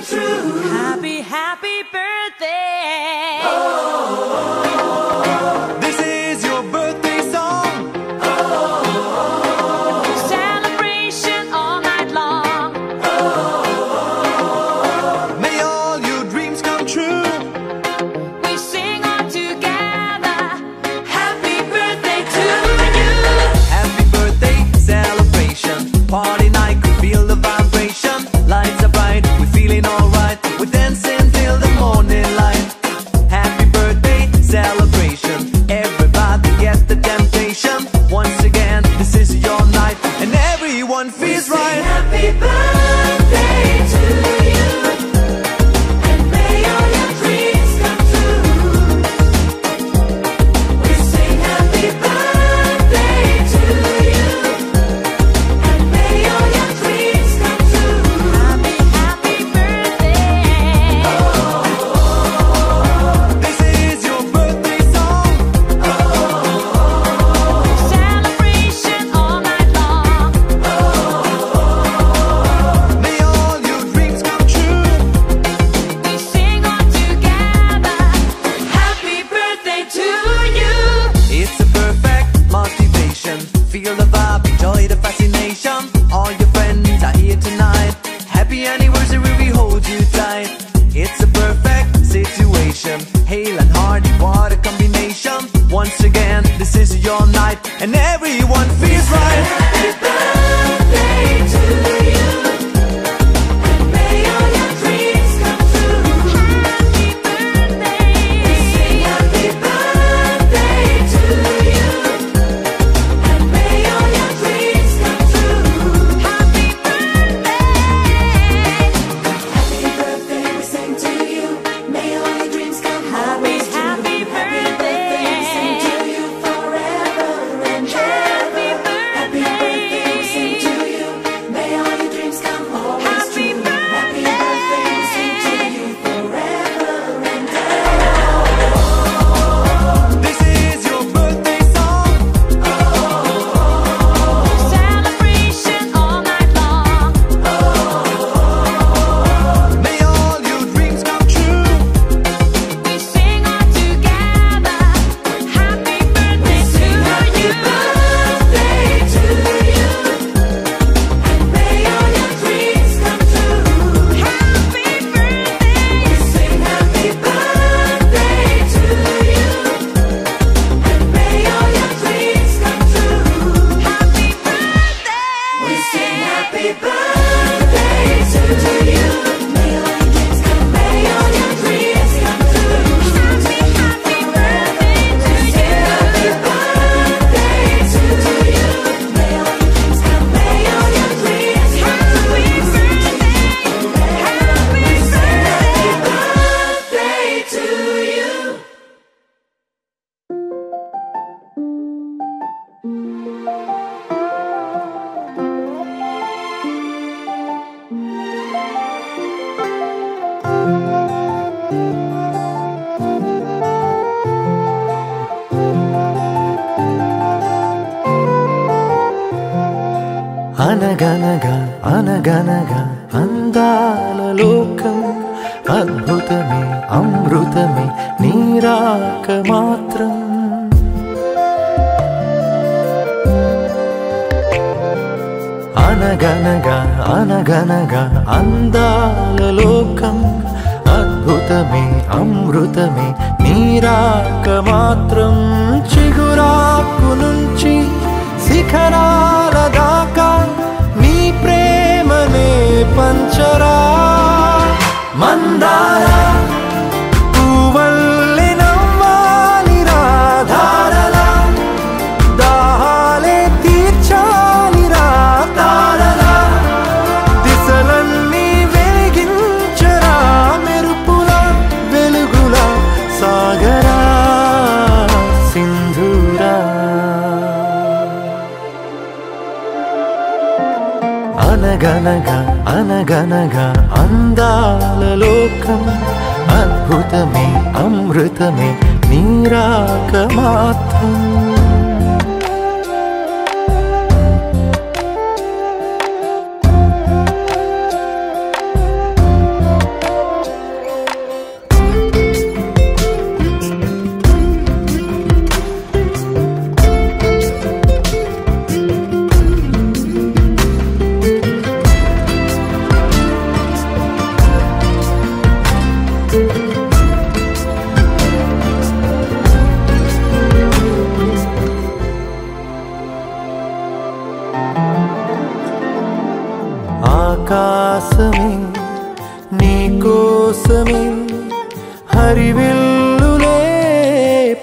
come true. Happy, happy birthday. This is your birthday song. Celebration all night long. May all your dreams come true. We sing all together. Happy birthday to you. Happy birthday celebration. Party night, could feel the vibration. Lights are bright, we're feeling alright. We're dancing till the morning light. Happy birthday celebration. Everybody get the temptation. Once again, this is your night, and everyone feels right. Happy birthday to you. And may all your dreams come true. We sing happy birthday to you. And may all your dreams come true. Happy, happy birthday. This is your birthday song. Celebration all night long. May all your dreams come true. We sing all together. Happy birthday to you. It's a perfect motivation. Feel the vibe, enjoy the fascination. All your friends are here tonight. Happy anniversary, we hold you tight. It's a perfect situation. Hale and Hardy, what a combination. Once again, this is your night, and everyone feels right. Happy birthday to you. And may all your dreams come true. Happy birthday. We sing happy birthday to you. And may all your dreams come true. Happy birthday. Happy birthday, we sing to you. May all your dreams come true. Happy birthday, we sing to you forever and ever. Happy birthday, we sing to you. May all your dreams come always true. Happy birthday, we sing to you forever and ever. This is your birthday song. Celebration all night long. May all your dreams come true. We sing all together. Happy birthday to you. Birthday to you. And may all your dreams come true. Happy birthday. We sing happy birthday to you. And may all your dreams come true. Happy birthday. We sing happy birthday to you. May all your dreams come. May all your dreams come true. Happy, happy birthday to you. Happy birthday to you. May all your dreams come. May all your dreams come true. Happy birthday to you. అనగనగా అనగనగా అందాల లోకం అద్భుతమే అమృతమే నీరాక మాత్రం అనగనగా అనగనగా అందాల లోకం అద్భుతమే అమృతమే నీరాక మాత్రం చిగురాకు నుంచి శిఖరాల దాకా నీ ప్రేమనే పంచరా మందార పువ్వల్లె నవ్వాలి రాధారలా దాహాలే తీర్చాలి రా తారలా దిశలన్నీ వెలిగించరా మెరుపులా వెలుగులా సాగరా సింధూరా అనగనగా అనగనగా అందాల లోకం అద్భుతమే అమృతమే నీరాక మాత్రం కోసమే హరివిల్లులే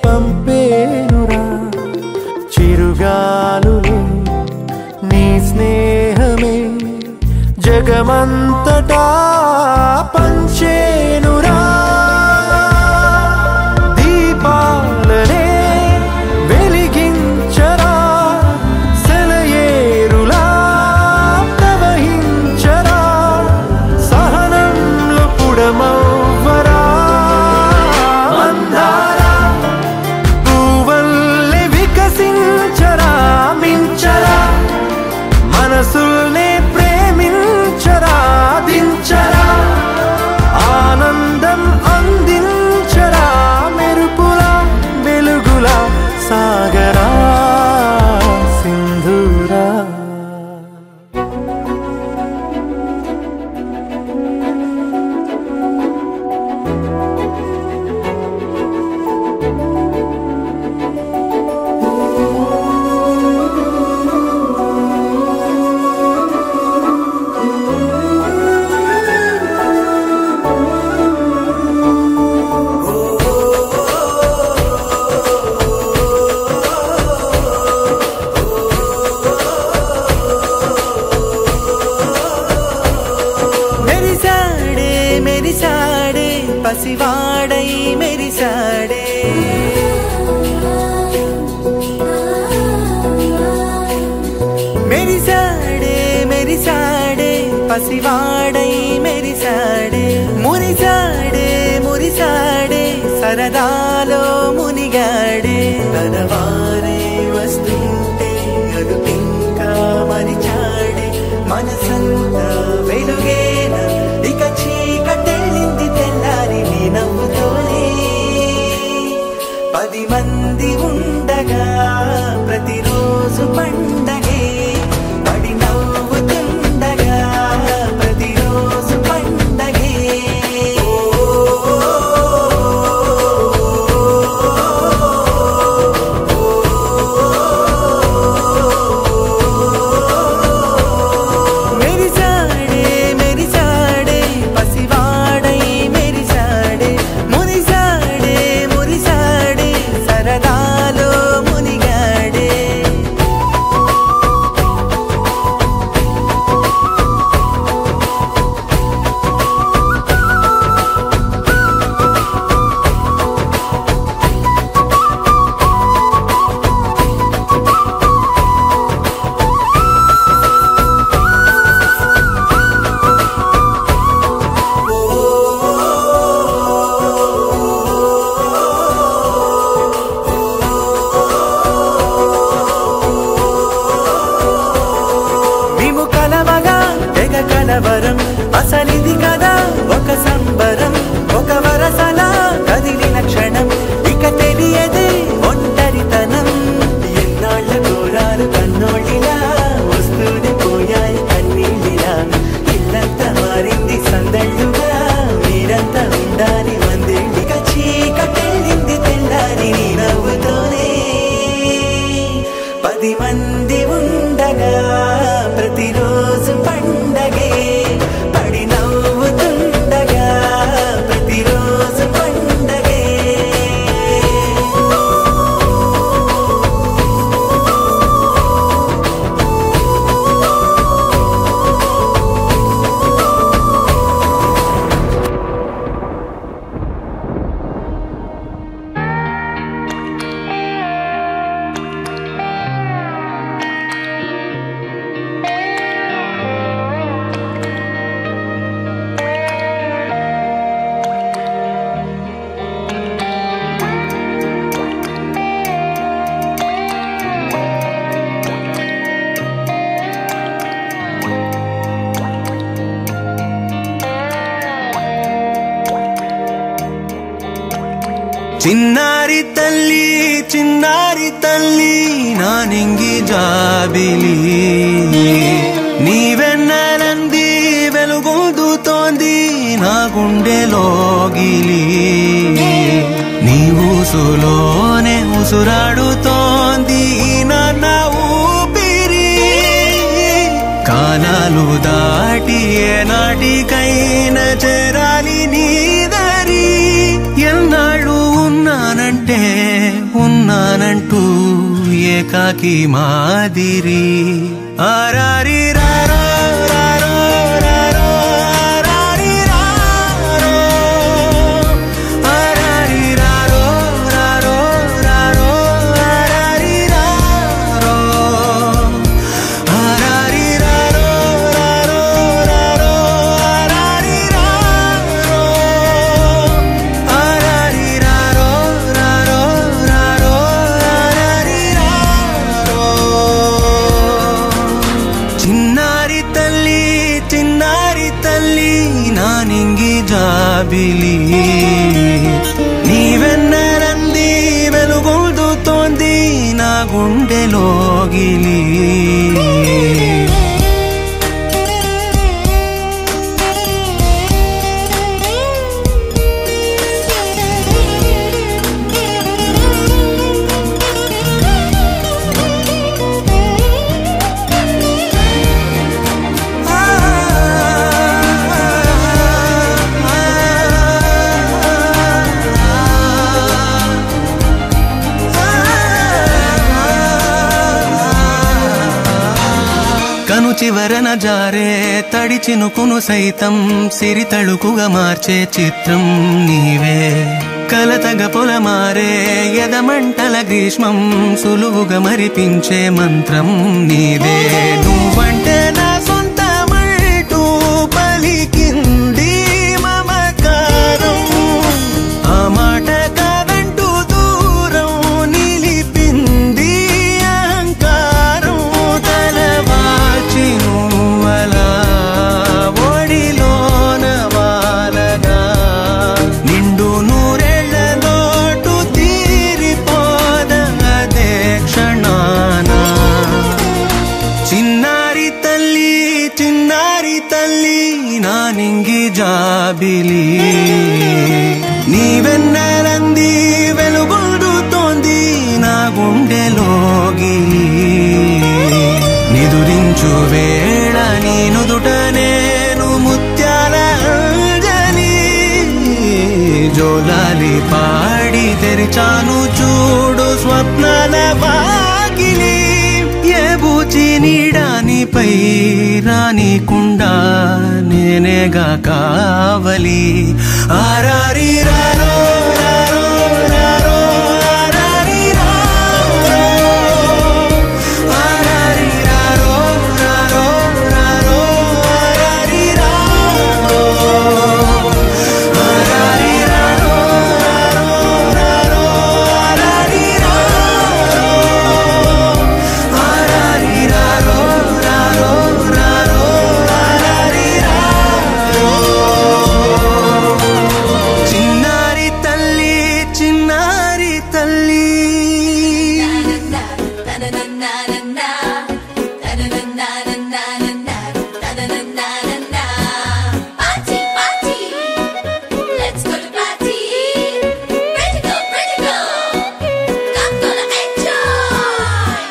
పంపేనురా చిరుగాలులే నీ స్నేహమే జగమంతటా పంచేనురా దీపాలనే వెలిగించరా సెలయేరులా ప్రవహించరా సహనంలో పుడమవ్వరా మందారా పువ్వల్లే వికసించరా మించరా మనసుల్నే ప్రేమించరా దించరా ఆనందం అందించరా మెరుపులా వెలుగులా సాగరా సింధూరా మెరిసాడే మెరిసాడే పసివాడై మెరిసాడే మెరిసాడే మెరిసాడే పసివాడై మెరిసాడే మురిసాడే మురిసాడే సరదాలో మునిగాడే తనవారే వస్తుంటే అడుపింకా మరిచాడే మనసంతా వెలుగేన ఇక చీకటెళ్ళింది తెల్లారి నీ నవ్వుతోనే 10 మంది ఉండగా ప్రతిరోజు పండగే పడి నవ్వుతుండగా ప్రతిరోజు పండగే మెరిసాడే మెరిసాడే పసివాడై మెరిసాడే మురిసాడే మురిసాడే సరదాలో మునిగాడే మేము కలవగా తెగ కలవరం అసలిది కదా ఒక సంబరం ఒక వరసలా కదిలిన క్షణం ఇక తెలియదే ఒంటరితనం ఎన్నాళ్ళ దూరాలు కన్నోళ్ళిలా వస్తూనే పోయాయి కన్నీళ్ళిలా ఇల్లంతా మారింది సందళ్ళుగా మీరంతా ఉండాలి వందేళ్ళిక చీకటెళ్ళింది తెల్లారి నీ నవ్వుతోనే 10 మంది ఉండగా ప్రతిరోజు పండగే పడి నవ్వుతుండగా ప్రతిరోజు పండగే చిన్నారి తల్లి నా నింగి జాబిలి నీవెన్నెలంది వెలుగొందుతోంది నా గుండెలోగిలి నీ ఊసులోనే ఉసురాడుతోంది నాన్న ఊపిరి కాలాలు దాటి ఏ నాటికైనా చేరా ఏకాకి మాదిరి ఆరారి రారో రారో రారో ఆరారి రారో ఆరారి రారో రారో రారో ఆరారి రారో ఆరారి రారో రారో రారో ఆరారి రారో ఆరారి రారో రారో రారో ఆరారి రారో చిన్నారి తల్లి నానింగి జాబిలి నీవెన్నరంది వెలుగొందుతోంది నా గుండెలోగిలి కను చివరన జారే తడి చినుకును సైతం సిరి తళుకుగా మార్చే చిత్రం నీవే కలతగ పొలమారే ఎదమంటల గ్రీష్మం సులువుగా మరిపించే మంత్రం నీదే నువ్వంటే నా సొంతమంటూ పలికింది మమకారం ఆ మాట కాదంటూ దూరం నిలిపింది అహంకారం తలవాచి నువ్వలా ఒడిలోన వాలగా నిండు నూరేళ్ల లోటు తీరిపోదదే క్షణాన చిన్నారి తల్లి నానింగి జాబిలి నీవెన్నరంది వెలుగొందుతోంది నా గుండెలోగిలి నిదురించు వేళ నీ నుదుట నేను ముత్యాల అంజలి జోలాలి పాడి తెరిచాను చూడు స్వప్నాల వాకిలి ఏ బూచి నీడానిపై రానికుండా నేనేగా కావలి ఆరారి రారో రారో రారో ఆరారి రారో ఆరారి రారో రారో రారో ఆరారి రారో ఆరారి రారో రారో రారో ఆరారి రారో ఆరారి రారో రారో రారో ఆరారి రారో చిన్నారి తల్లి Party, party, let's go to party. Ready go, I'm gonna enjoy.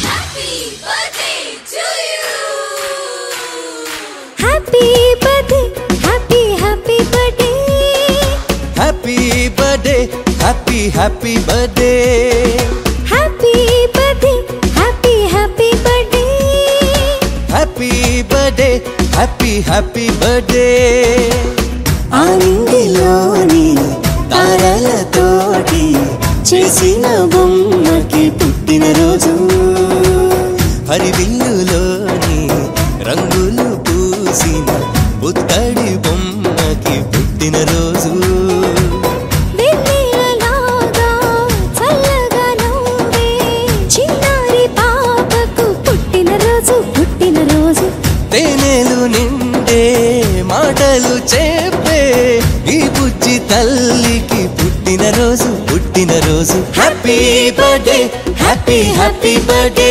Happy birthday to you. Happy birthday, happy birthday. Happy birthday happy birthday Happy birthday, happy birthday. Happy birthday happy birthday ఆనందిలోని తారలతోటి చేసిన బొమ్మకి పుట్టినరోజు హరివిల్లులోని రంగులు పూసిన పుత్తడి బొమ్మకి పుట్టినరోజు వెన్నెలలాగా చల్లగా నవ్వే చిన్నారి పాపకు పుట్టినరోజు తేనెలు నిండే మాటలు చెప్పే ఈ బుజ్జి తల్లికి పుట్టినరోజు happy birthday happy birthday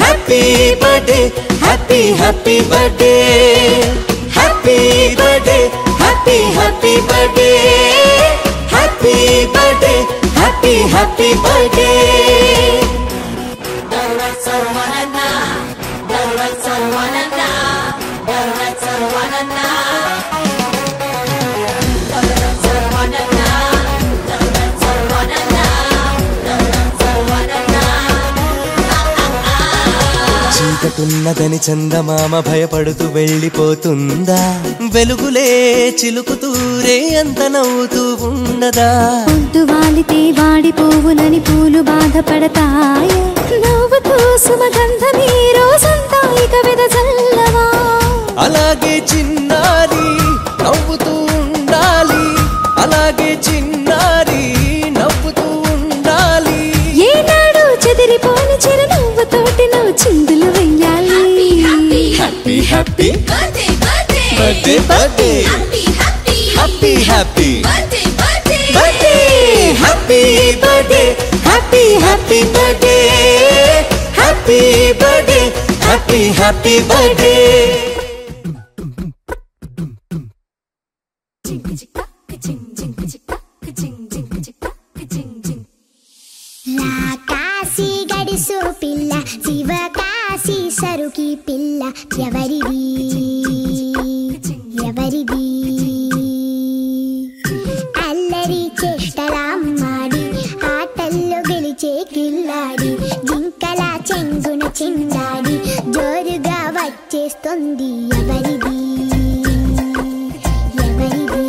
happy birthday happy birthday happy birthday happy birthday happy birthday happy వస్తున్నదని చందమామ భయపడుతూ వెళ్ళిపోతుందా వెలుగులే చిలుకుతూరే అంత నవ్వుతూ ఉండదా పొద్దు వాలితే వాడిపోవునని పూలు బాధపడతాయ నవ్వుతూ సుమగంధమీ రోజంతా ఇక వెదజల్లవా అలాగే చిన్నారి నవ్వుతూ ఉండాలి అలాగే చిన్నారి నవ్వుతూ ఉండాలి ఏనాడు చెదిరిపోని చిరునవ్వుతోటి నువ్వు చిందులు వెయ్యాలి happy happy Birthday, birthday. Birthday birthday Happy, happy. Happy happy Birthday, birthday. Birthday happy birthday happy happy birthday happy birthday happy happy birthday Kashi గడిసు పిల్ల శివ కాశీ సరుకి పిల్ల ఎవరిది ఎవరిది అల్లరి చేష్టలామ్మాడి ఆటల్లో గెలిచే కిల్లాడి జింకల చెంగున చిందాడి జోరుగా వచ్చేస్తుంది ఎవరిది ఎవరిది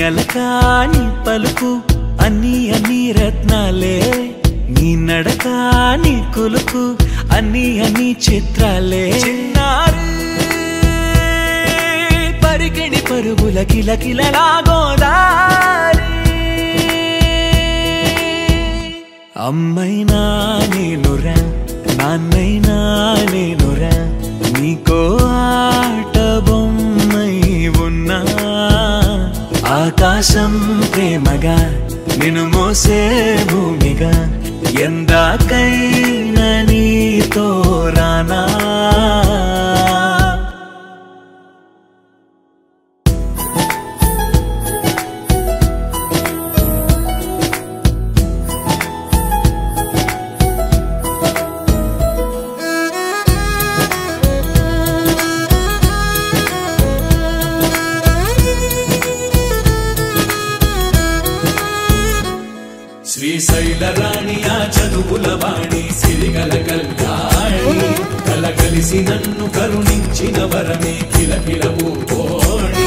అలక నీ పలుకు అన్ని అన్ని రత్నాలే, నీ నడక నీ కులుకు అన్ని అన్ని చిత్రాలే. చిన్నారి పరికిణి పరుగుల కిలకిలలా గోదారి, అమ్మైనా నేనురా నాన్నైనా నేనురా, నీకో ఆట బొమ్మై ఉన్నా. ఆకాశం ప్రేమగా నిన్ను మోసే భూమిగా, ఎందాకైనా నీతో రానా. శ్రీశైల రాణియా చదువుల వాణి సిరిగల కల్యాణి, కలగలిసి నన్ను కరుణించిన వరమే కిలకిల పూకోణి.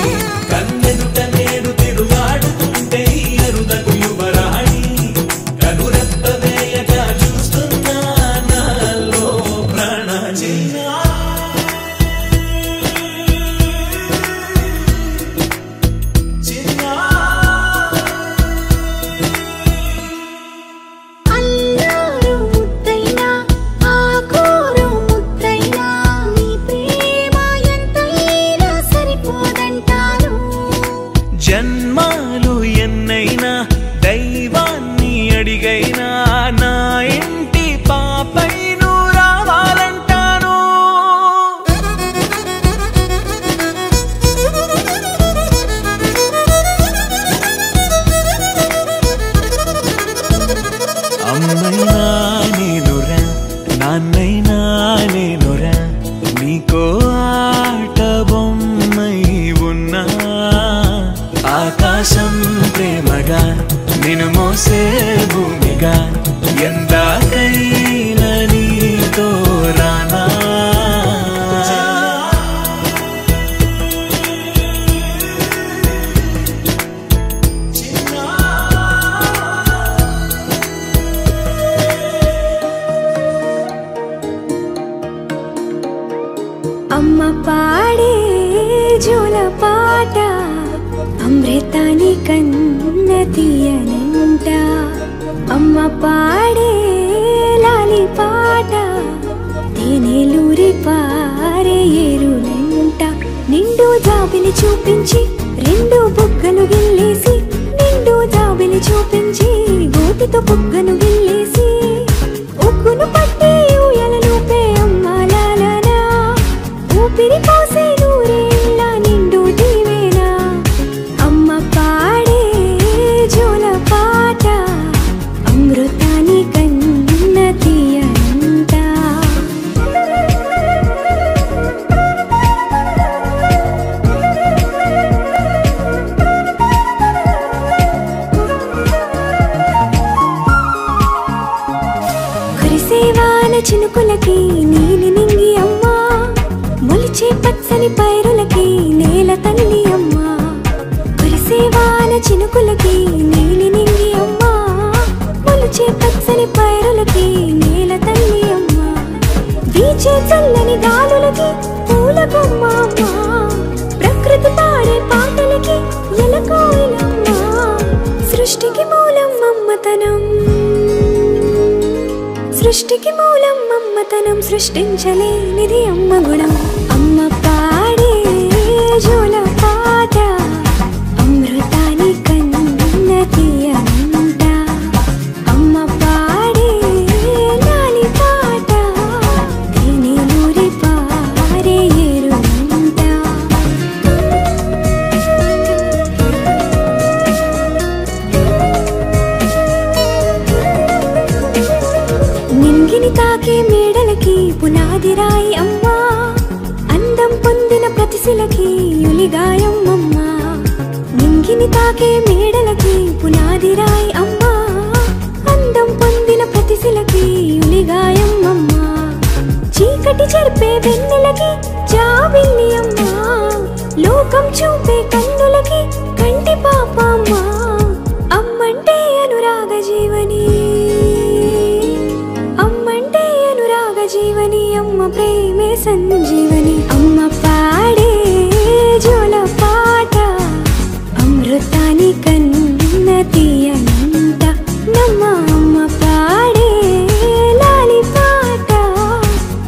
కన్నెదుట నేడు తిరుగాడుతుంటే అరుదకు యువరాణి, కనురెప్ప వేయగా చూస్తున్నా నాలో ప్రాణజీనా. జన్మాలు ఎన్నైనా దైవాన్ని అడిగైనా నా ఇంటి పాపై నువ్వు రావాలంటాను. అమ్మైనా నేనురా నాన్నైనా నేనురా, నీకో ఆట బొమ్మై ఉన్నా. ఆకాశం ప్రేమగా నిన్ను మోసే భూమిగా, ఎందాకైనా నీతో రానా. అమ్మ పాడే జోల పాట అమృతాని కన్న తీయనంట. అమ్మ పాడే లాలి పాట తేనెలూరి పారే ఏరులంట. నిండు జాబిలి చూపించి రెండు బుగ్గలు గిల్లేసి, నిండు జాబిలి చూపించి గోటితో బుగ్గను గిల్లేసి, ఉగ్గును పట్టి ఊయలలోపే అమ్మ లాలనా, ఊపిరి పోసే నూరేళ్ళ నిండు దీవేనా. అమ్మ పాడే జోల పాట అమృతాని కన్న తీయనంట. కురిసేవాన చినుకులకి నీలి నింగి అమ్మా, మొలిచే పచ్చని పైరులకి నేల తల్లి అమ్మా. కురిసేవాన చినుకులకి నీలి నింగి అమ్మా, మొలిచే పచ్చని పైరులకి నేల తల్లి అమ్మా. వీచే చల్లని గాలులకి పూల బొమ్మ అమ్మా, ప్రకృతి పాడే పాటలకి ఎలకోయిలమ్మా. సృష్టికి మూలం అమ్మతనం, సృష్టికి మూలం అమ్మతనం, సృష్టించలేనిది అమ్మ గుణం. అమ్మ పాడే జోల పాట అమృతాని కన్న తీయనంట. అమ్మ పాడే లాలి పాట తేనెలూరి పారే ఏరులంట. నింగిని తాకే మేడలకి పునాది రాయి అమ్మా, అందం పొందిన ప్రతిశిలకి యులిగాయం అమ్మా. నింగిని తాకే మేడలకి పునాది రాయి అమ్మా, అందం పొందిన ప్రతిశిలకి యులిగాయం అమ్మా. చీకటి చెరిపే వెన్నెలకి జాబిల్లి అమ్మా, లోకం చూపే కన్నులకి కంటి పాప అమ్మ అమ్మంటే అనురాగ జీవని అమ్మంటే అనురాగ జీవని అమ్మ ప్రేమే సంజీవని అమ్మ పాడే జోల పాట అమృతాని కన్న తీయనంట నమ్మ అమ్మ పాడే లాలి పాట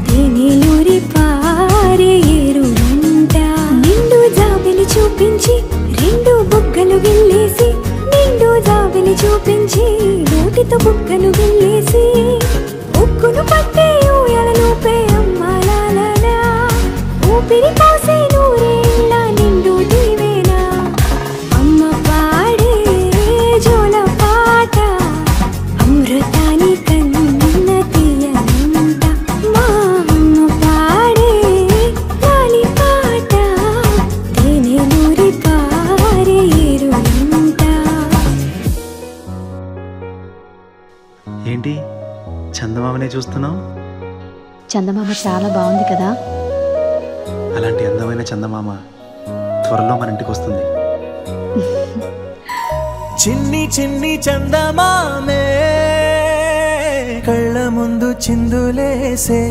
తేనెలూరి పారే ఏరునంట నిండు జాబిలి చూపించి రెండు బుగ్గలు గిల్లేసి నిండు జాబిలి చూపించి నోటితో బుగ్గను గిల్లేసి ఉక్కును పట్టే ఊయలలోపే అమ్మ లాలా ఊపిరి పోసే నూరేళ్ళ నిండు దీవేనా అమ్మ పాడే జోల పాట అమృతాని కన్న తీయనంట మా అమ్మ పాడే లాలి పాట తేనెలూరి పారే ఏరునంట. ఏంటి చందమామనే చూస్తున్నావు? చందమామ చాలా బాగుంది కదా. అలాంటి అందమైన చందమామ త్వరలో మన ఇంటికి వస్తుంది. చిన్ని చిన్ని చందమామే కళ్ళ ముందు చిందులేసే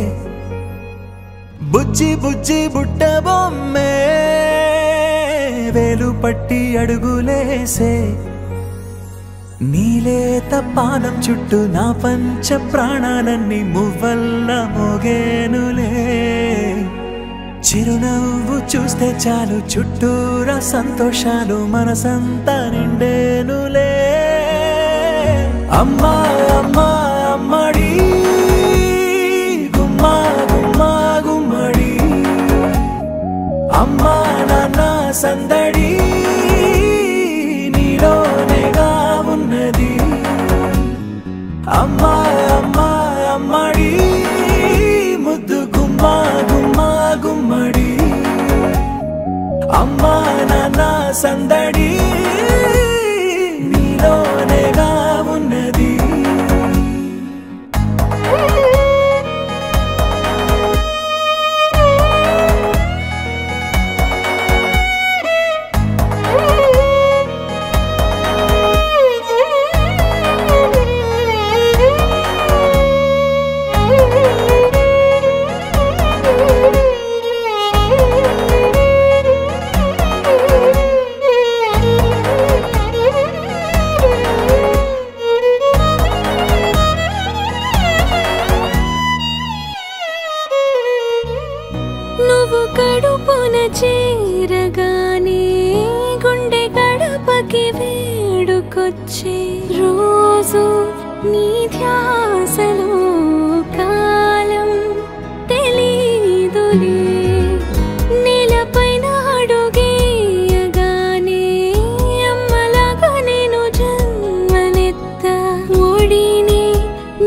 బుజ్జి బుజ్జి బుట్ట బొమ్మే వేలు పట్టి అడుగులేసే నీలేత పానం చుట్టూ నా పంచ ప్రాణాలన్నీ మువ్వల్ల మోగేనులే చిరునవ్వు చూస్తే చాలు చుట్టూరా సంతోషాలు మనసంతా నిండేనులే అమ్మా అమ్మా అమ్మడి గుమ్మా గుమ్మా గుమ్మడి అమ్మా నాన్న సందడి నీలోనేగా ఉన్నది అమ్మా అమ్మా అమ్మడి ముద్దు గుమ్మా గుమ్మా గుమ్మడి అమ్మా నాన్న సందడి నీలోనేగా ఉన్నది. నువ్వు కడుపున చేరగానే గుండె గడపకి వేడుకొచ్చే రోజు నీ ధ్యాసలో కాలం తెలీదులే నేలపైన అడుగేయగానే అమ్మలాగా నేను జన్మనెత్త ఒడిని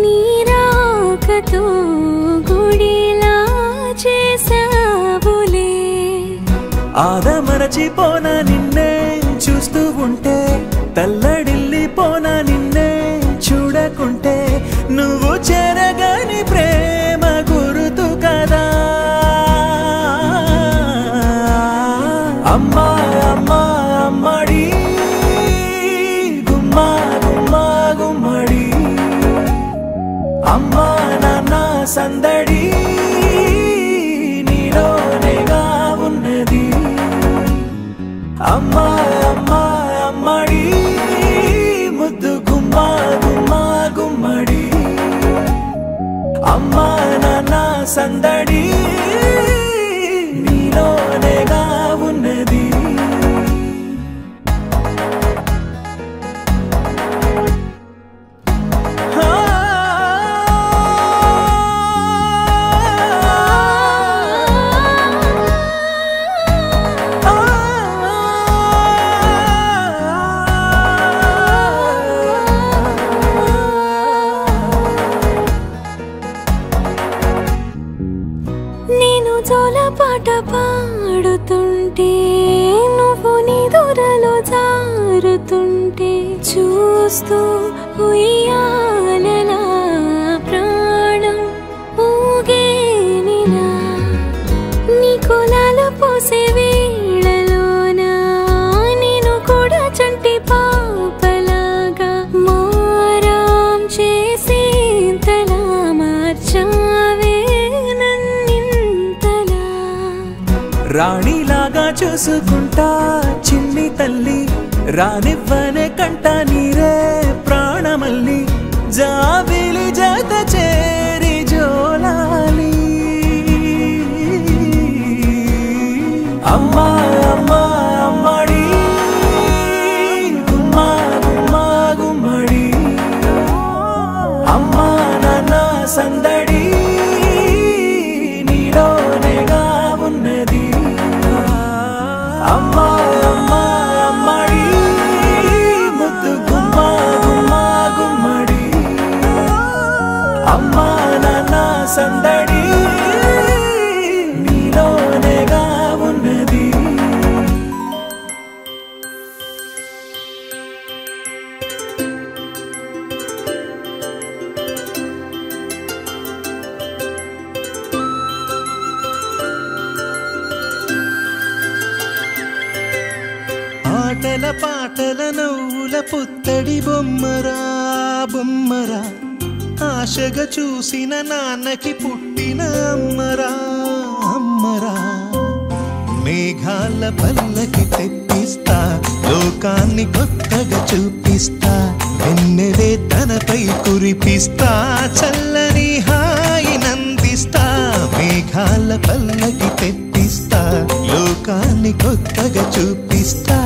నీ రాకతో గుడిలా చేసావులే ఆదమరచిపోనా నిన్నే చూస్తూ ఉంటే తల్లడిల్లిపోనా నిన్నే చూడకుంటే నువ్వు చెరగని ప్రేమ గురుతు కదా అమ్మా అమ్మా అమ్మడి గుమ్మా గుమ్మా గుమ్మడి అమ్మా నాన్న సందడి నీలోనేగా ఉన్నది అమ్మా అమ్మా అమ్మడి ముద్దు గుమ్మా గుమ్మా గుమ్మడి అమ్మా నాన్న సందడి నీలోనేగా ఉన్నది. నేను జోలపాట పాడుతుంటే నువ్వు నీ దూరలో జారుతుంటే చూస్తూ ఉయ్యాలలా ప్రాణం ఊగేనినా నీ కులాల పోసే వేళలోనా నేను కూడా చంటి రాణిలాగా చూసుకుంటా చిన్ని తల్లి రానివ్వనే కంట నీరే ప్రాణమల్లి జాబిలి జత చేరి జోలాలి అమ్మా అమ్మా అమ్మడి గుమ్మా గుమ్మా గుమ్మడి అమ్మా నాన్న సందడి నీలోనేగా ఉన్నది అమ్మా అమ్మా అమ్మడి ముద్దు గుమ్మా గుమ్మా గుమ్మడి అమ్మా నాన్న సందడి నీలోనేగా ఉన్నది ఆటల పాటల నవ్వుల పుత్తడి బొమ్మరా బొమ్మరా ఆశగా చూసిన నాన్నకి పుట్టిన అమ్మరా అమ్మరా మేఘాల పల్లకి తెప్పిస్తా లోకాన్ని కొత్తగా చూపిస్తా వెన్నెలే తనపై కురిపిస్తా చల్లని హాయి నందిస్తా మేఘాల పల్లకి తెప్పిస్తా లోకాన్ని కొత్తగా చూపిస్తా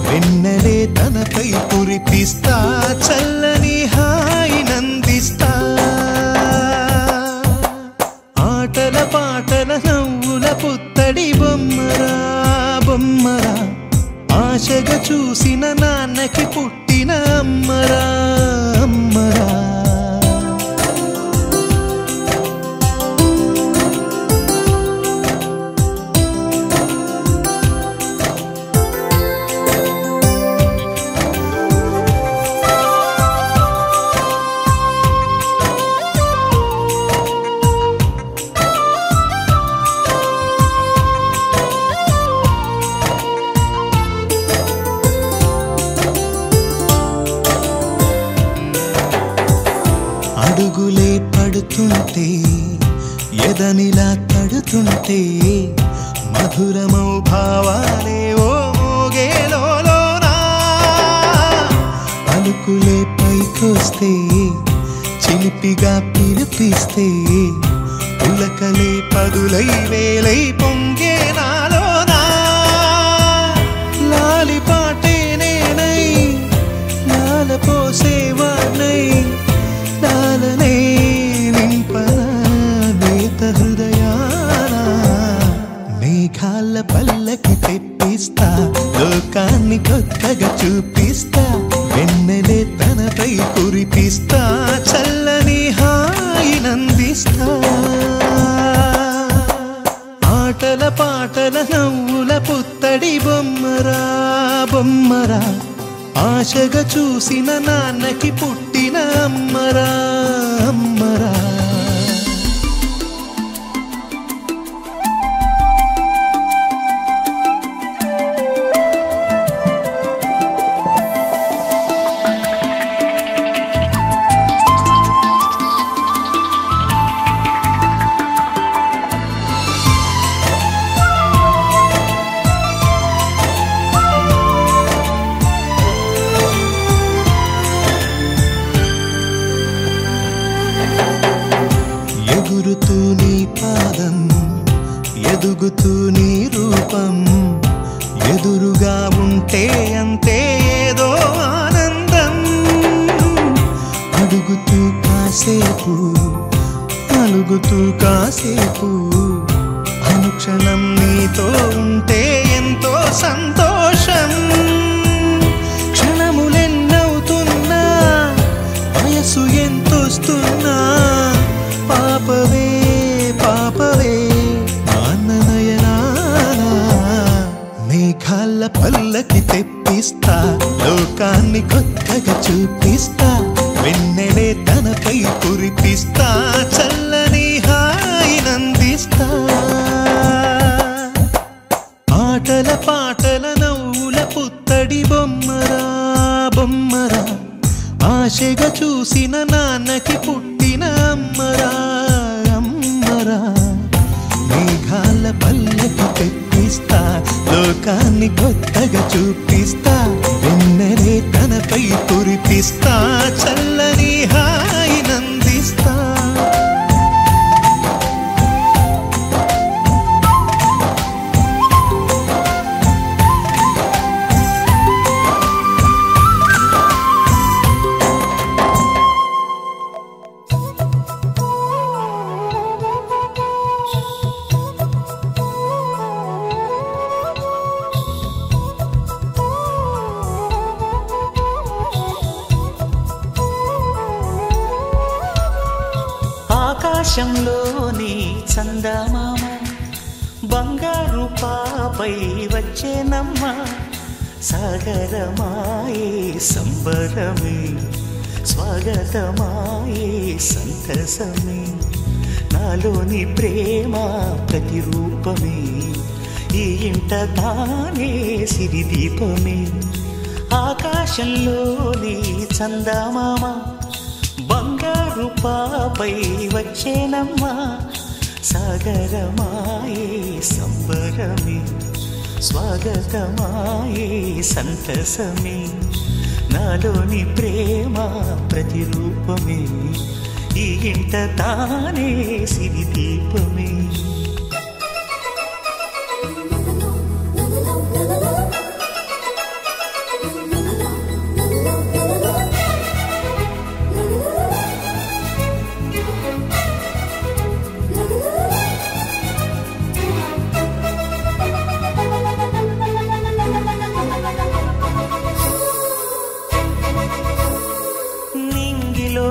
వెన్నెలే తనపై కురిపిస్తా చల్లని హాయి నందిస్తా ఆటల పాటల నవ్వుల పుత్తడి బొమ్మరా బొమ్మరా ఆశగా చూసిన నాన్నకి పుట్టిన అమ్మరా అమ్మరా అడుగులే పడుతుంటే ఎదనిలా తడుతుంటే మధురమౌ భావాలే ఓ మోగేలోనా పలుకులే పైకొస్తే చిలిపిగా పిలిపిస్తే పులకలే పదులై వేలై పొంగే నాలోనా లాలి పాటే నేనై లాల పోసేవాణ్ణై లాలనే నింపనా నేత హృదయానా మేఘాల పల్లకి తెప్పిస్తా లోకాన్ని కొత్తగా చూపిస్తా వెన్నెలే తనపై కురిపిస్తా చల్లని హాయి నందిస్తా ఆటల పాటల నవ్వుల పుత్తడి బొమ్మరా బొమ్మరా ఆశగా చూసిన నాన్నకి పుట్టిన అమ్మరా అమ్మరా ఎగురుతూ నీ పాదం ఎదుగుతూ నీ రూపం ఎదురుగా ఉంటే అంతే ఏదో ఆనందం అడుగుతూ కాసేపు అలుగుతూ కాసేపు అనుక్షణం నీతో ఉంటే ఎంతో సంతోషం క్షణములెన్నవుతున్నా వయసు ఎంతొస్తున్నా పాపవే పాపవే నాన్ననయనానా మేఘాల పల్లకి తెప్పిస్తా లోకాన్ని కొత్తగా చూపిస్తా వెన్నెలే తనపై కురిపిస్తా చల్లని హాయి నందిస్తా ఆటల పాటల నవ్వుల పుత్తడి బొమ్మరా బొమ్మరా ఆశగా చూసిన నాన్నకి పుట్టిన అమ్మరా అమ్మరా మేఘాల పల్లకి తెప్పి అందిస్తా లోకాన్ని కొత్తగా చూపిస్తా వెన్నెలే తనపై కురిపిస్తా చల్లని హాయినందిస్తా ఆకాశంలోని చందమామ బంగారు పాపై వచ్చేనమ్మ సాగరమాయే సంబరమే స్వాగతమాయే సంతసమే నాలోని ప్రేమ ప్రతిరూపమే ఈ ఇంట తానే సిరిదీపమే ఆకాశంలోని చందమామ బంగారు పాపై వచ్చేనమ్మా సాగరమాయే సంబరమే స్వాగతమాయే సంతసమే నాలోని ప్రేమ ప్రతిరూపమే ఈ ఇంట తానే సిరిదీపమే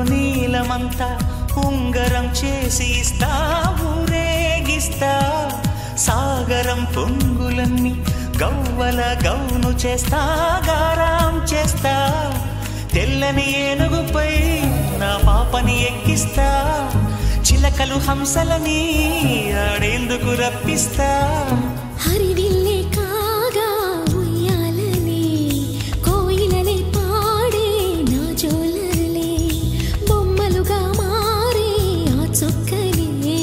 నీలమంతా ఉంగరం చేసి ఇస్తా ఊరేగిస్తా సాగరం పొంగులన్నీ గవ్వల గౌను చేస్తా గారాం చేస్తా తెల్లని ఏనుగుపై నా పాపని ఎక్కిస్తా చిలకలు హంసలని ఆడేందుకు రప్పిస్తా హరివిల్లే కాగా ఉయ్యాలనే కోయిలనే పాడే నా జోలలే బొమ్మలుగా మారే ఆ చొక్కలే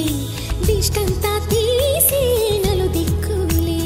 దిష్టంతా తీసి నలు దిక్కులే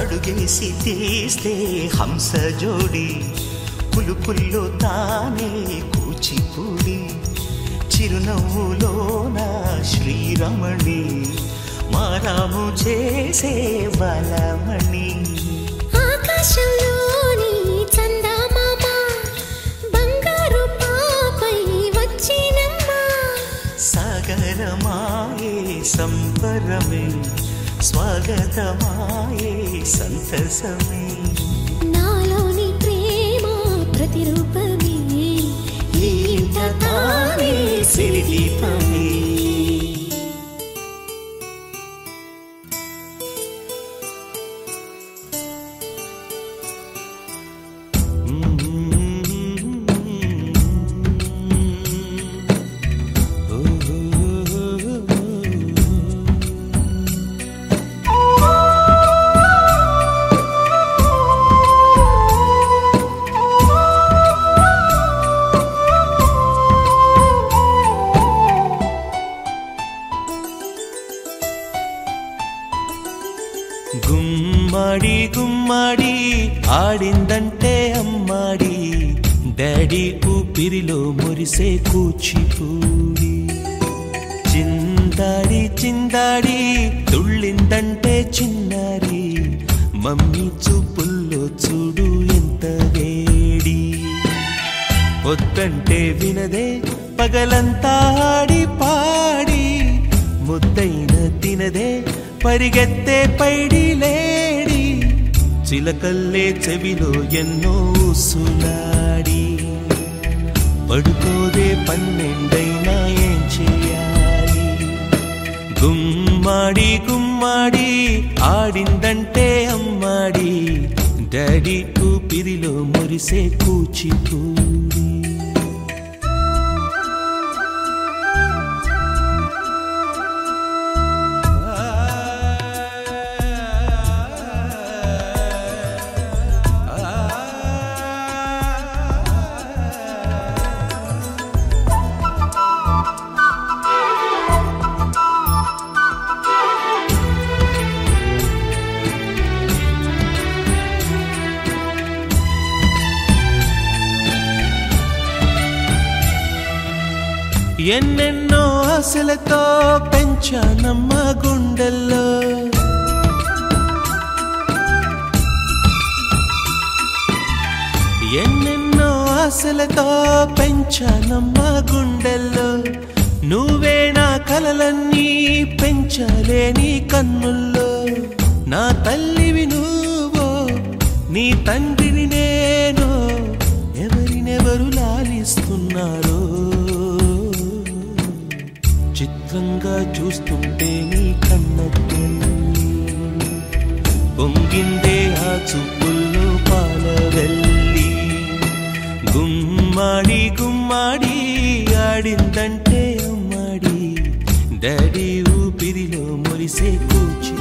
అడుగేసి తీస్తే హంస జోడి పులుపుల్లో తానే కూచిపూడి చిరునవ్వులోన శ్రీరమణి మారాము చేసే బలమణి ఆకాశంలోని చందమామ బంగారు పాపై వచ్చినమ్మా సాగరమాయే సంబరమే స్వాగతమాయే సంతసమే నాలోని ప్రేమ ప్రతిరూపమే ఈ ఇంట తానే సిరిదీపమే గుమ్మడి గుమ్మడి ఆడిందంటే అమ్మ డాడీ ఊపిరిలో మురిసే కూచిపూడి చిందాడి చిందాడి తుళ్ళిందంటే చిన్నారి మమ్మీ చూపుల్లో చూడు ఎంత వేడి వద్దంటే వినదే పగలంతా ఆడి పాడి ముద్దైన తినదే పరిగెత్తే పైడి లేడి చిలకల్లే చెవిలో ఎన్నో సులాడి పడుకోదే 12 ఏం చేయాలి గుమ్మాడి గుమ్మాడి ఆడిందంటే అమ్మాడి డాడీ ఊపిరిలో మురిసే కూచిపూడి ఎన్నెన్నో ఆశలతో పెంచానమ్మ గుండెల్లో ఎన్నెన్నో ఆశలతో పెంచానమ్మ గుండెల్లో నువ్వే నా కలలన్నీ పెంచాలే నీ కన్నుల్లో నా తల్లివి నువ్వో నీ తండ్రిని నేను ఎవరినెవరు లాలిస్తున్నారో చిత్రంగా చూస్తుంటే నీ కన్నట్టు పొంగిందే ఆ చూపుల్లో పాలవెల్లి గుమ్మాడి గుమ్మాడి ఆడిందంటే అమ్మాడి డాడీ ఊపిరిలో మురిసే కూచి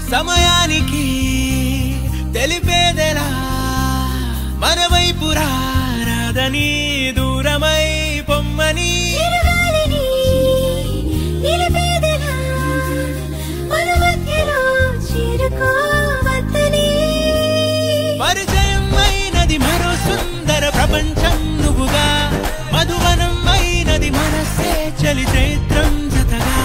సమయానికి తెలిపేదెలా మన వైపు రాదని దూరమై పొమ్మని పరిచయం అయినది మరో సుందర ప్రపంచం నువ్వుగా మధువనం అయినది మనసే చలి చైత్రం జతగా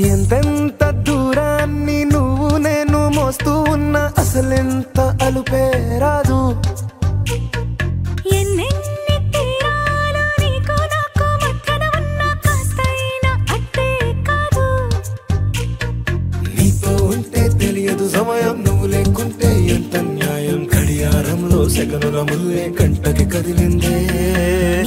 ఎంతెంత దూరాన్ని నువ్వు నేను మోస్తూ ఉన్నా అసలెంత అలుపే రాదు. ఎన్నెన్ని తీరాలు నీకు నాకు మధ్యన ఉన్న కాస్తైనా అట్టే కాదు. నీతో ఉంటే తెలియదు సమయం, నువ్వు లేకుంటే ఎంత న్యాయం. గడియారంలో సెకనుల ముల్లే కంటకి కదిలిందే.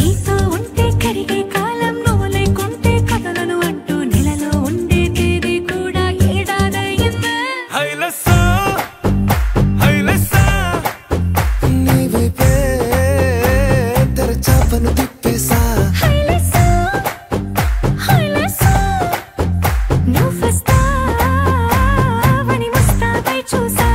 నీతో ఉంటే కరిగే కాలం, నువ్వు లేకుంటే కథలను అంటూ నెలలో ఉండే తేదీ కూడా ఏడాదయ్యిందే. హైలెస్సా హైలెస్సా నీ వైపే తెరచాపను తిప్పేసా. హైలెస్సా హైలెస్సా నువ్వొస్తావని ముస్తాబై చూసా.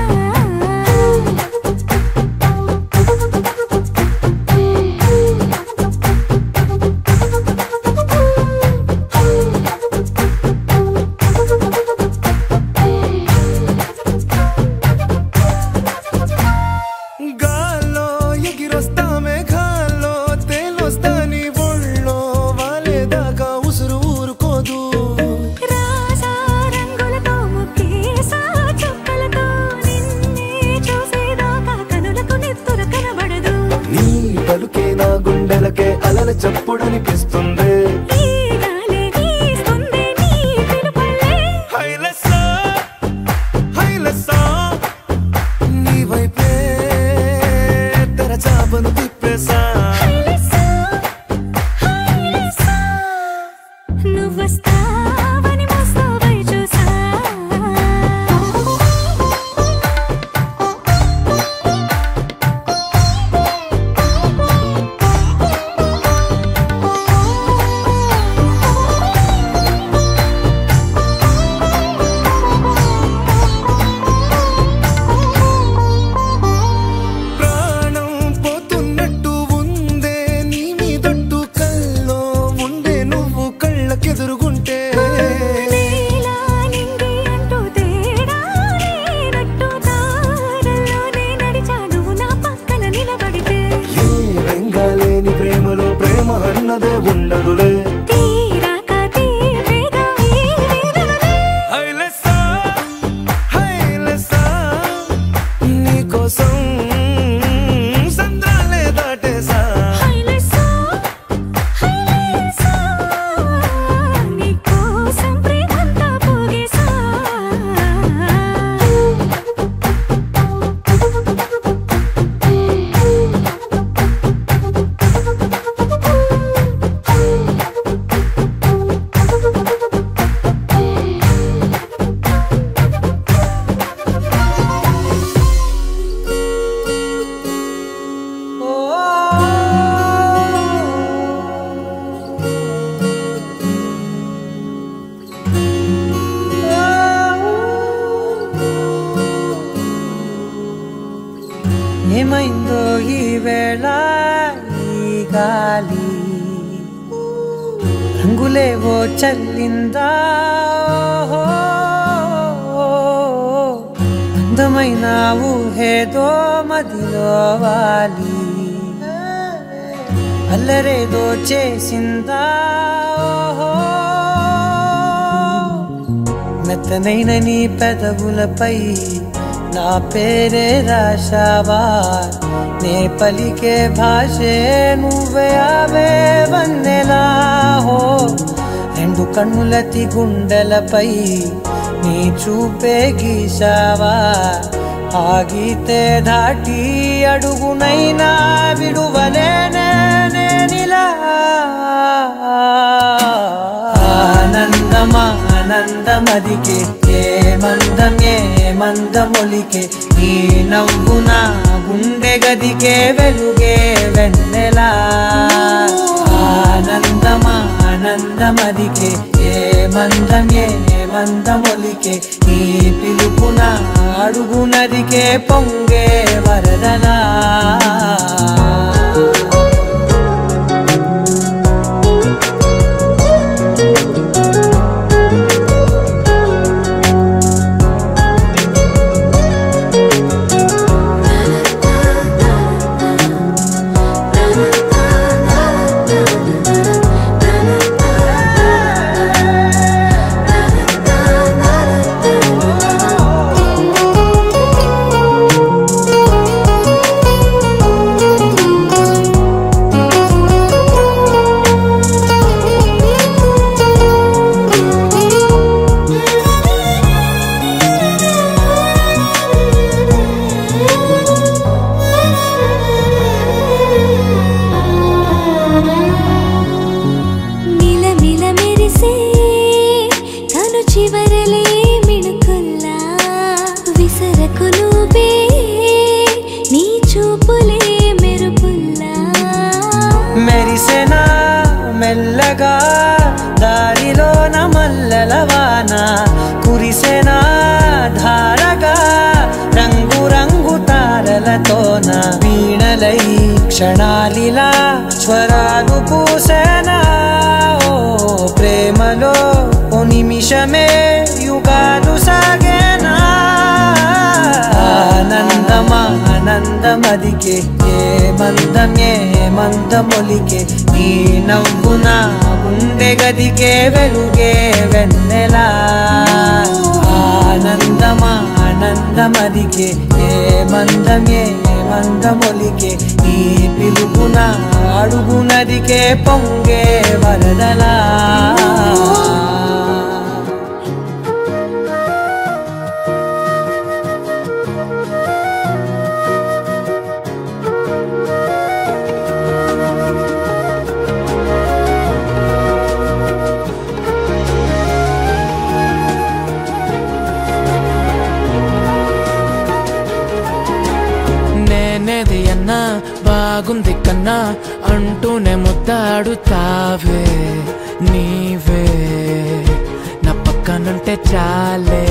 గాల్లో ఎగిరొస్తా మేఘాల్లో తేలొస్తా నీ ఒళ్ళో వాలేదాకా ఉసురు ఊరుకోదు. రాజా రంగులతో ముక్కేసా చుక్కలతో నిన్నే చూసేదాకా కనులకు నెత్తుర కనబడదు. నీ పలుకే నా గుండెలకే అలల చప్పుడనిపిస్తుంది. ఈ గాలే వీస్తుంది నీ పిలుపులే. హైలెస్సా హైలెస్సా నీ వైపే తెరచాపను తిప్పేసా. హైలెస్సా హైలెస్సా నువ్వొస్తావని ముస్తాబై చూసా. ప్రాణం పోతున్నట్టు ఉందే నీ మీదొట్టు, కల్లో ఉండే నువ్వు కళ్ళకెదురుగుంటే. నీలా నింగి అంటూ తేడా లేనట్టు తారల్లోనే నడిచా నువ్వు నా పక్కన నిలబడితే. ఏ వెంగాలేని ప్రేమలో ప్రేమ అన్నదే ఉండదులే. తీరాక తీరేగా ఈ వేదనలే. హైలెస్సా హైలెస్సా నీకోసం సంద్రాలే దాటేసా. హైలెస్సా హైలెస్సా నీకోసం ప్రేమంతా పోగేసా. ఏమైందో ఈ వేళ ఈ గాలి, రంగులేవో చల్లిందా. అందమైన ఊహేదో మదిలో వాలి, అల్లరేదో చేసిందా. మెత్తనైన నీ పెదవులపై నా పేరే రాశావా, నే పలికే భాషే నువ్వే ఆవే వన్నెలా. హో రెండు కన్నులతి గుండెలపై నీ చూపే గీశావా, ఆగితే దాటి అడుగునైనా విడువలేనే నేనిలా. ఆనందమా ఆనందమదికే ఏ మందమొలికే ఈ నవ్వు నా గుండె గదికే వెలుగే వెన్నెలా. ఆనందమా ఆనందమదికే ఏ మందమొలికే ఈ పిలుపున అడుగునదికే పొంగే వరదలా. స్వరాలతోన వీణలై క్షణాలిలా స్వరాలు పూసనా ఓ ప్రేమలో ఓ నిమిషమే యుగాలు సాగేనా ఆనందమదికే ఏ మందమొలికే నీ నవ్వున గుండె గదికే వెలుగే వెన్నెలా ఆనందమదికే ఏ మందమొలికే నీ పిలుపున అడుగునదికే పొంగే వరదలా బాగుంది కన్నా అంటూనే ముద్దాడుతావే నీవే నా పక్కనుంటే చాలే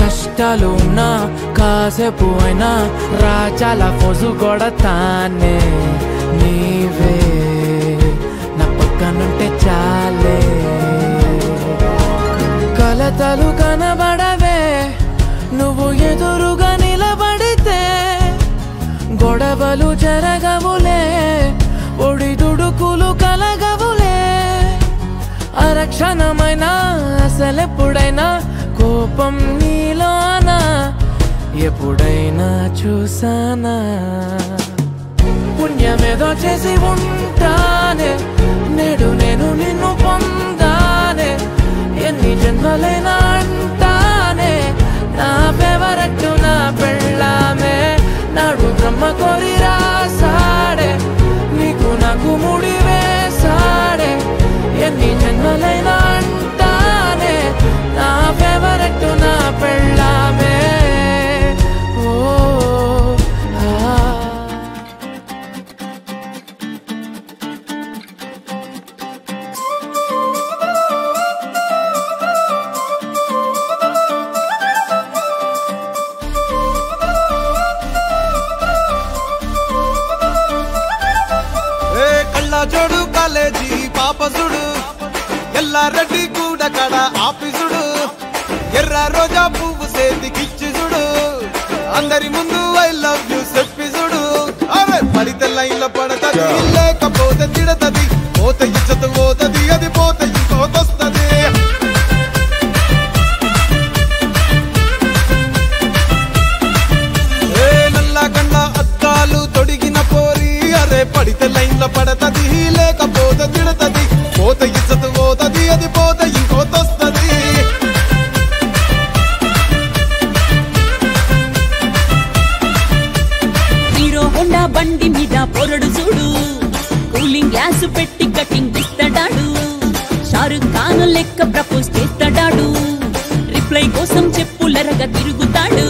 కష్టాలు ఉన్నా కాసేపు అయినా రాజాల ఫోజు కొడతానే నీవే నా పక్కనుంటే చాలే కలతలు కనబడవే నువ్వు ఎదురుగా నిలబడితే గొడవలు జరగవులే ఒడిదుడుకులు కలగవులే అరక్షణమైన అసలెప్పుడైనా కోపం నీలోనా ఎప్పుడైనా చూసానా పుణ్యమేదో చేసి ఉంటానే నేడు నేను నిన్ను పొందానే ఎన్ని జన్మలైనా అంటానే నా ఫేవరెట్ నా పెళ్ళామే నాడు బ్రహ్మ కోరి రాసాడే నీకు నాకు ముడి వేసాడే ఎన్ని జన్మలైనా అంటానే నా ఫేవరెట్ నా పెళ్ళామే ఓ జోడు కాలేజీ పాపసుడు ఎల్లారెడ్డి కూడా కడ ఆఫీసుడు ఎర్ర రోజా పువ్వు సేతికిచ్చి చూడు అందరి ముందు ఐ లవ్ యూ చెప్పి చూడు అరే పడితే లైన్ల పడతది లేకపోతే తిడతది పోత ఇచ్చత పోతది అది పోత ఇంకోతొస్తది నల్ల కండ అద్దాలు తొడిగిన పోరి అరే పడితే లైన్ల పడతది లేకపోతే తిడతది పోత ఇచ్చత పోతది అది పోత ఇంకోతొస్తది హీరో హోండా బండి మీద పొరడు చూడు కూలింగ్ గ్లాస్ పెట్టి కటింగ్ ఇస్తాడాడు షారుఖ్ ఖాన్ లెక్క ప్రపోజ్ చేస్తాడాడు రిప్లై కోసం చెప్పులరగా తిరుగుతాడు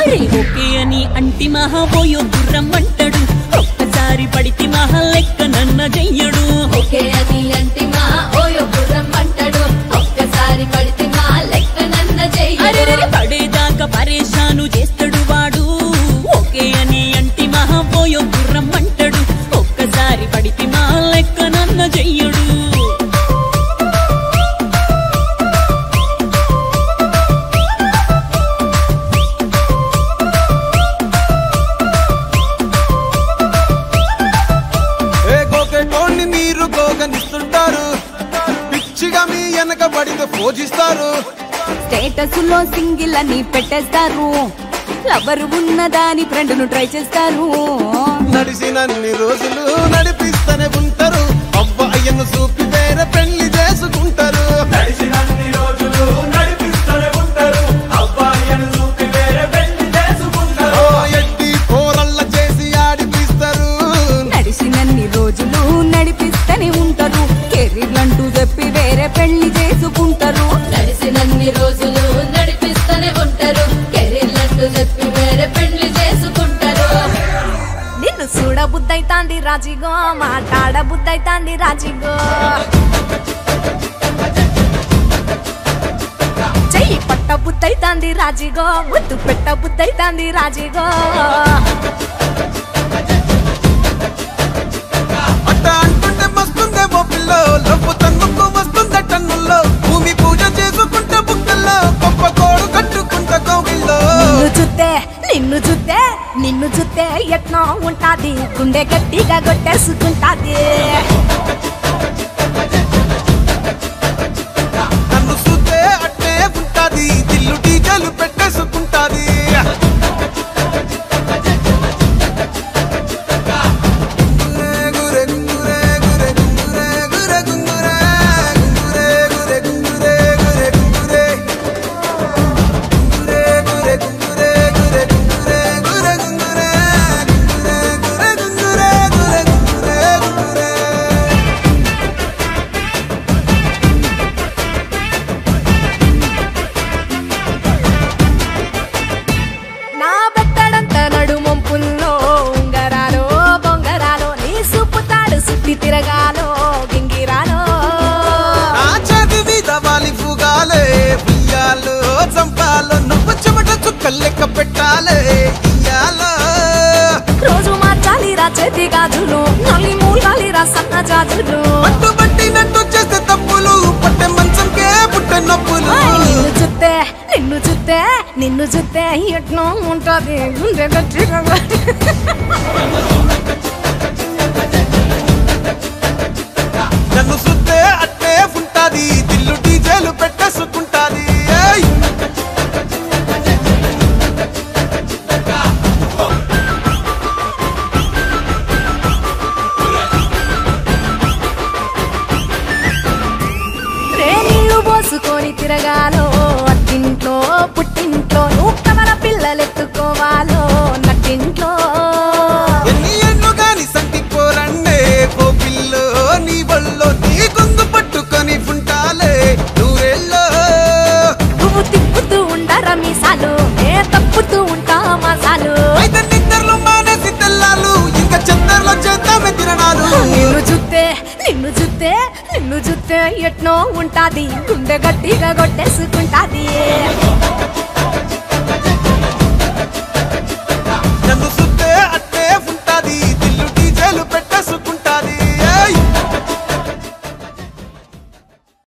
అరే ఓకే అని అంటి మహాబోయో గుర్రం అంటాడు ఒక్కసారి పడితే మహా లెక్క నన్న చెయ్యడు ఓకే అని అంటి మహాబోయో గుర్రం అంటాడు ఒక్కసారి పడితే మహా లెక్క నన్న చెయ్యడు పడేదాకా పరేషాను చేస్తాడు వాడు ఓకే అని అంటి మహాబోయో గుర్రం అంటాడు ఒక్కసారి పడితే మహా లెక్క నన్న చెయ్యడు పిచ్చిగా మీ వెనకబడితో పూజిస్తారు స్టేటస్ లో సింగిల్ అని పెట్టేస్తారు లవర్ ఉన్నదాని ఫ్రెండ్ ను ట్రై చేస్తారు నడిసినన్ని రోజులు నడిపిస్తూనే ఉంటారు అవ్వ అయ్యను చూపి వేరే పెళ్లి చేసుకుంటారు నడిసినన్ని రోజులు నడిపిస్తూనే ఉంటారు అవ్వ అయ్యను చూపి వేరే పెళ్లి చేసుకుంటారు ఎట్టి పోరల్ల చేసి ఆడిపిస్తారు నడిసినన్ని రోజులు నడిపిస్తూనే ఉంటారు కెరీర్ అంటూ చెప్పి వేరే పెళ్లి చేసుకుంటారు నడిసినన్ని రోజులు నడిపిస్తూనే ఉంటారు కెరీర్ అంటూ చెప్పి వేరే పెళ్లి చేసుకుంటారు నిన్ను చూడ బుద్ధైతాంది రాజిగో మాట్లాడ బుద్ధైతాంది రాజిగో చెయ్యి పట్ట బుద్ధైతాంది రాజీగో ముద్దు పెట్ట బుద్ధైతాంది రాజీగో అట్ట అంటుంటే మస్తుందేమో పిల్లో లవ్వు తన్నుకు వస్తుంద టన్నుల్లో భూమి పూజ చేసుకుంటే బుక్కల్లో గొప్ప కోడు కట్టుకుంట కోగిల్లో నిన్ను చూస్తే ఎట్నో ఉంటాది గుండె గట్టిగా కొట్టేసుకుంటాది నన్ను చూస్తే అట్టే ఉంటాది దిల్లు డీజలు పెట్టేసుకుంటాది తిరగాలో గింగిరాలో నా చేతి మీద వాలి ఫుగాలే బియ్యాలో చంపాలో నువ్వు చెమట చుక్కలు లెక్క పెట్టాలే ఇయ్యాలో రోజు మార్చాలి రా చేతి గాజులు నల్లి మూలాలి రా సన్న జాజులు పట్టు పట్టినట్టు చేస్తే తప్పులు పట్టే మంచంకే పుట్టే నొప్పులు నిన్ను చూస్తే ఎట్నో ఉంటది గుండె గట్టిగా నన్ను చూస్తే అట్టే ఉంటాది దిల్లు డీజేలు పెట్టేసుకుంటాది నీళ్లు పోసుకొని తిరగాలో అత్తింట్లో పుట్టింట్లో నువ్వు కవల పిల్లలెత్తుకోవాలో నట్టింట్లో ఎన్ని ఎన్ను గాని సంటి పోరండే ఓ పిల్లో నీ బల్లో నీ గొంతు పట్టుకొని ఉంటాలే నూరేళ్ళో నువ్వు తిప్పుతూ ఉండరా మీసాలు నే తప్పుతూ ఉంటా మసాలు అయితే నిద్రలో మానేసి తెల్లాలు ఇంకా చెత్తర్లో చేద్దామే తిరణాలు నిన్ను చూస్తే ఎట్నో ఉంటాది గుండె గట్టిగా కొట్టేసుకుంటా